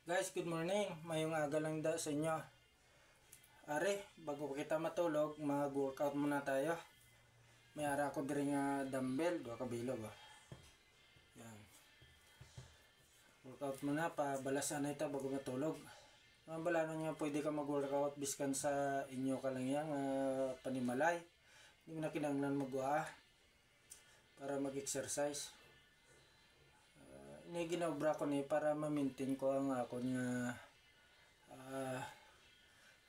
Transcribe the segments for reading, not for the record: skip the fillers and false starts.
Guys, good morning. Mayong aga lang da sa inyo. Are, bago kita matulog, mag-workout muna tayo. May ara ko diri nga dumbbell, 2 ka bilog. Yan. Workout muna, pabalasan na ito bago matulog. Bala na nga pwede ka mag-workout biskan sa inyo ka lang yan, panimalay. Hindi mo na kinanglan mag-uha para mag-exercise. Ini ginobra ko ni para ma-maintain ko ang ako nga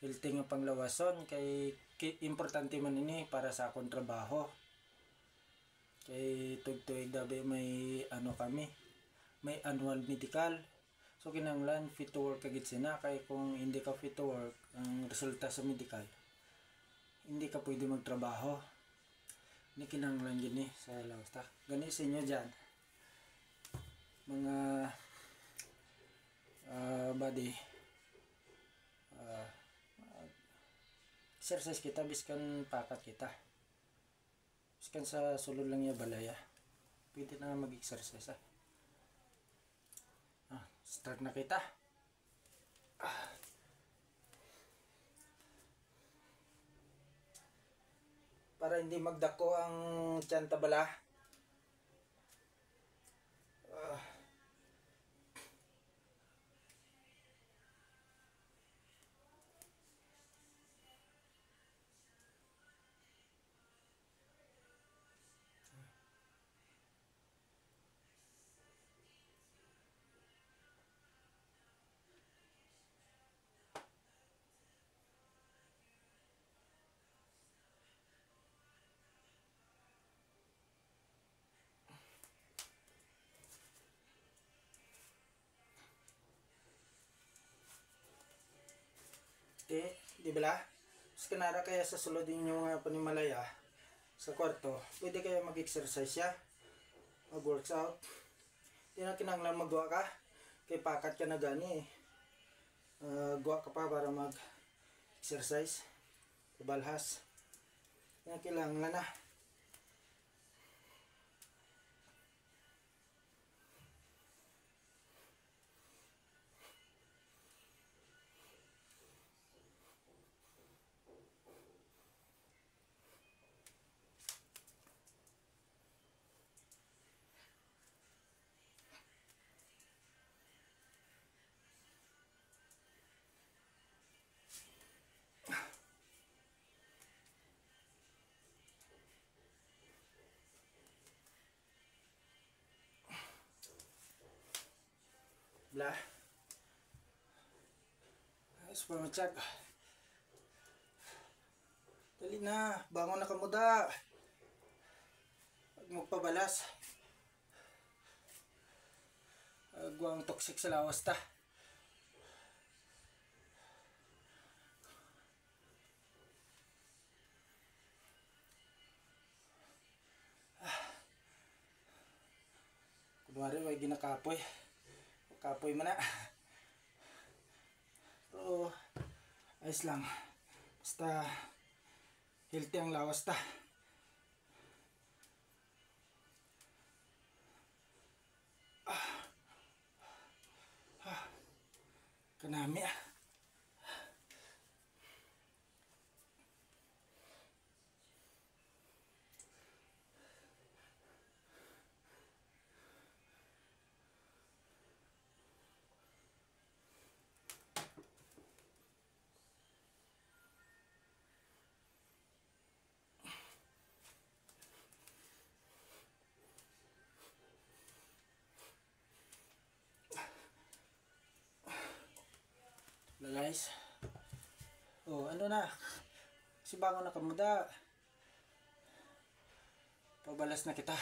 healthy nga panglawason kay importante man ini para sa akong trabaho. Kay tugtuig dabi may kami, may annual medical. So kinanglan fit to work kagit sina kay kung hindi ka fit to work ang resulta sa medical, hindi ka pwede magtrabaho. Ni kinanglan gini sa lawas ta. Gani sa inyo dyan mga body exercise kita biskan pakat kita biskan sa sulod lang ya balaya pwede na mag-exercise start na kita. Para hindi magdako ang tiyan tabala. Okay, di ba? Mas kanara kaya sa sulod ninyo nga panimalaya sa kwarto, pwede kayo mag-exercise ya, mag-workout. Di na kinanglan magwa ka, kay pakat ka na gani gawa ka pa para mag-exercise, ibalhas. Di na kinanglan na. Blah. Ayos pa matiyag. Dali na, bangon na kamuda. Huwag magpabalas. Guwang toxic sa lawas ta. Kunwari, huwag ginakapoy. Kapoy man na. Pero ayos lang. Basta healthy ang lawas ta. Kanami guys. Ano na? Si bangon na kamuda. Pabalas na kita.